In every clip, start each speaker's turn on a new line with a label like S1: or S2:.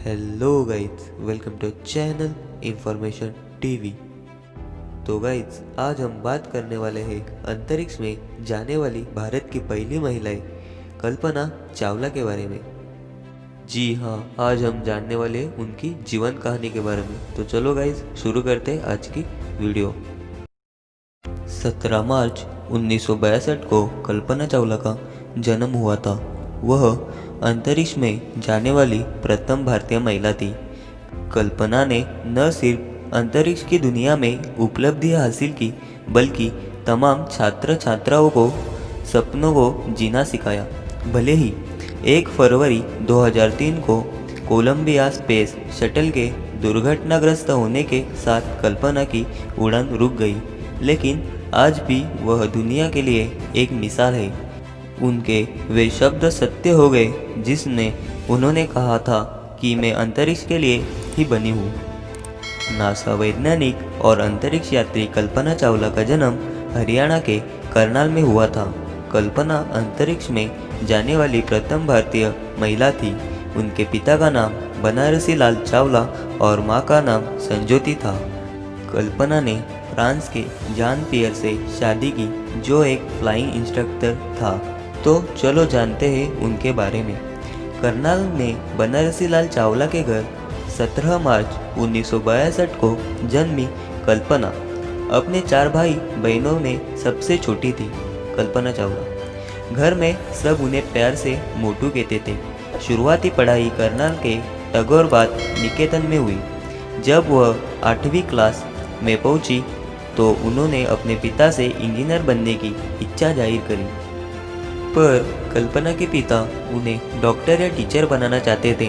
S1: Hello guys, welcome to channel Information TV. तो guys, आज हम बात करने वाले हैं अंतरिक्ष में जाने वाली भारत की पहली महिलाएं कल्पना चावला के बारे में। जी हाँ, आज हम जानने वाले हैं उनकी जीवन कहानी के बारे में। तो चलो गाइज, शुरू करते हैं आज की वीडियो। 17 मार्च 1962 को कल्पना चावला का जन्म हुआ था। वह अंतरिक्ष में जाने वाली प्रथम भारतीय महिला थी। कल्पना ने न सिर्फ अंतरिक्ष की दुनिया में उपलब्धियां हासिल की, बल्कि तमाम छात्र छात्राओं को सपनों को जीना सिखाया। भले ही 1 फरवरी 2003 को कोलंबिया स्पेस शटल के दुर्घटनाग्रस्त होने के साथ कल्पना की उड़ान रुक गई, लेकिन आज भी वह दुनिया के लिए एक मिसाल है। उनके वे शब्द सत्य हो गए जिसने उन्होंने कहा था कि मैं अंतरिक्ष के लिए ही बनी हूँ। नासा वैज्ञानिक और अंतरिक्ष यात्री कल्पना चावला का जन्म हरियाणा के करनाल में हुआ था। कल्पना अंतरिक्ष में जाने वाली प्रथम भारतीय महिला थी। उनके पिता का नाम बनारसी लाल चावला और मां का नाम संजोती था। कल्पना ने फ्रांस के जान पियर से शादी की, जो एक फ्लाइंग इंस्ट्रक्टर था। तो चलो जानते हैं उनके बारे में। करनाल में बनारसी लाल चावला के घर 17 मार्च 1962 को जन्मी कल्पना अपने 4 भाई बहनों में सबसे छोटी थी। कल्पना चावला घर में सब उन्हें प्यार से मोटू कहते थे। शुरुआती पढ़ाई करनाल के टगोरबाद निकेतन में हुई। जब वह 8वीं क्लास में पहुंची तो उन्होंने अपने पिता से इंजीनियर बनने की इच्छा जाहिर करी, पर कल्पना के पिता उन्हें डॉक्टर या टीचर बनाना चाहते थे।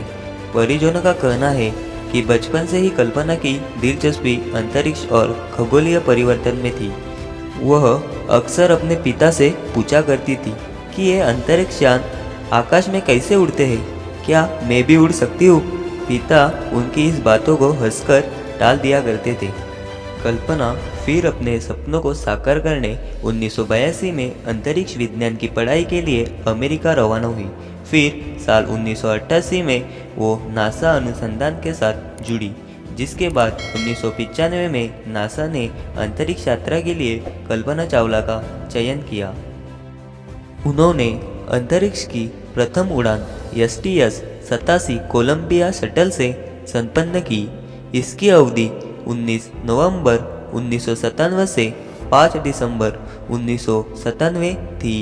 S1: परिजनों का कहना है कि बचपन से ही कल्पना की दिलचस्पी अंतरिक्ष और खगोलीय परिवर्तन में थी। वह अक्सर अपने पिता से पूछा करती थी कि ये अंतरिक्ष यान आकाश में कैसे उड़ते हैं, क्या मैं भी उड़ सकती हूँ? पिता उनकी इस बातों को हंसकर टाल दिया करते थे। कल्पना फिर अपने सपनों को साकार करने 1982 में अंतरिक्ष विज्ञान की पढ़ाई के लिए अमेरिका रवाना हुई। फिर साल 1988 में वो नासा अनुसंधान के साथ जुड़ी, जिसके बाद 1995 में नासा ने अंतरिक्ष यात्रा के लिए कल्पना चावला का चयन किया। उन्होंने अंतरिक्ष की प्रथम उड़ान STS-87 कोलंबिया शटल से संपन्न की। इसकी अवधि 19 नवंबर 1997 से 5 दिसंबर 1997 थी।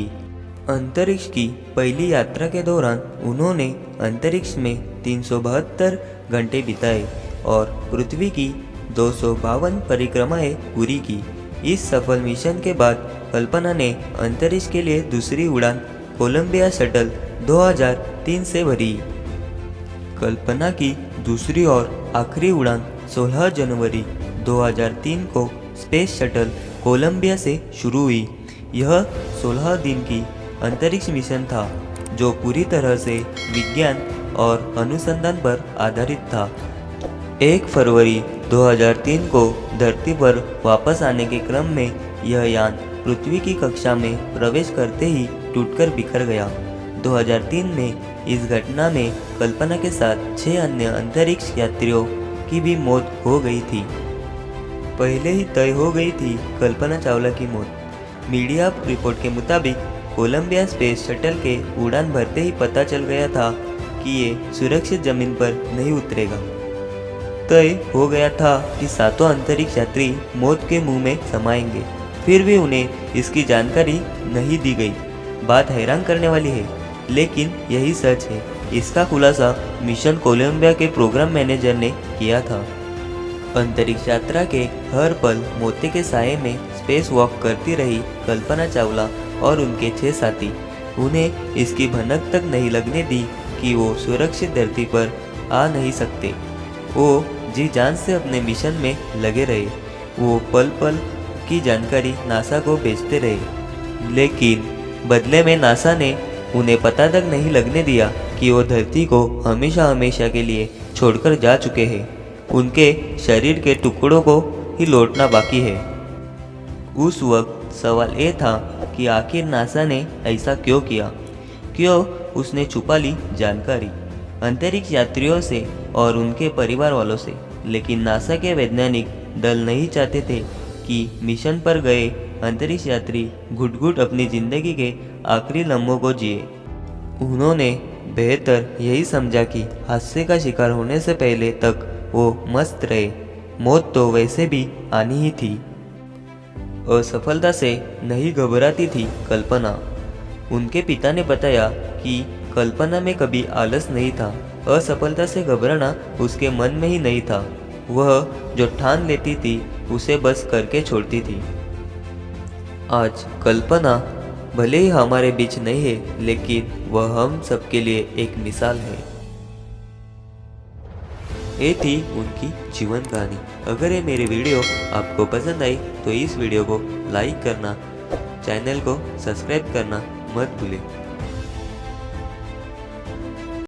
S1: अंतरिक्ष की पहली यात्रा के दौरान उन्होंने अंतरिक्ष में 372 घंटे बिताए और पृथ्वी की 252 परिक्रमाएं पूरी की। इस सफल मिशन के बाद कल्पना ने अंतरिक्ष के लिए दूसरी उड़ान कोलंबिया शटल 2003 से भरी। कल्पना की दूसरी और आखिरी उड़ान 16 जनवरी 2003 को स्पेस शटल कोलंबिया से शुरू हुई। यह 16 दिन की अंतरिक्ष मिशन था, जो पूरी तरह से विज्ञान और अनुसंधान पर आधारित था। 1 फरवरी 2003 को धरती पर वापस आने के क्रम में यह यान पृथ्वी की कक्षा में प्रवेश करते ही टूटकर बिखर गया। 2003 में इस घटना में कल्पना के साथ 6 अन्य अंतरिक्ष यात्रियों की भी मौत हो गई थी। पहले ही तय हो गई थी कल्पना चावला की मौत। मीडिया रिपोर्ट के मुताबिक कोलंबिया स्पेस शटल के उड़ान भरते ही पता चल गया था कि ये सुरक्षित जमीन पर नहीं उतरेगा। तय हो गया था कि 7 अंतरिक्ष यात्री मौत के मुंह में समाएंगे, फिर भी उन्हें इसकी जानकारी नहीं दी गई। बात हैरान करने वाली है, लेकिन यही सच है। इसका खुलासा मिशन कोलंबिया के प्रोग्राम मैनेजर ने किया था। अंतरिक्ष यात्रा के हर पल मोती के साये में स्पेस वॉक करती रही कल्पना चावला और उनके 6 साथी। उन्हें इसकी भनक तक नहीं लगने दी कि वो सुरक्षित धरती पर आ नहीं सकते। वो जी जान से अपने मिशन में लगे रहे। वो पल पल की जानकारी नासा को भेजते रहे, लेकिन बदले में नासा ने उन्हें पता तक नहीं लगने दिया कि वो धरती को हमेशा हमेशा के लिए छोड़कर जा चुके हैं। उनके शरीर के टुकड़ों को ही लौटना बाकी है। उस वक्त सवाल ये था कि आखिर नासा ने ऐसा क्यों किया? क्यों उसने छुपा ली जानकारी? अंतरिक्ष यात्रियों से और उनके परिवार वालों से। लेकिन नासा के वैज्ञानिक दल नहीं चाहते थे कि मिशन पर गए अंतरिक्ष यात्री घुट-घुट अपनी जिंदगी के आखिरी लम्हों को जिए। उन्होंने बेहतर यही समझा कि हादसे का शिकार होने से पहले तक वो मस्त रहे। मौत तो वैसे भी आनी ही थी। असफलता से नहीं घबराती थी कल्पना। उनके पिता ने बताया कि कल्पना में कभी आलस नहीं था। असफलता से घबराना उसके मन में ही नहीं था। वह जो ठान लेती थी उसे बस करके छोड़ती थी। आज कल्पना भले ही हमारे बीच नहीं है, लेकिन वह हम सबके लिए एक मिसाल है। ये थी उनकी जीवन कहानी। अगर ये मेरी वीडियो आपको पसंद आई तो इस वीडियो को लाइक करना, चैनल को सब्सक्राइब करना मत भूलें।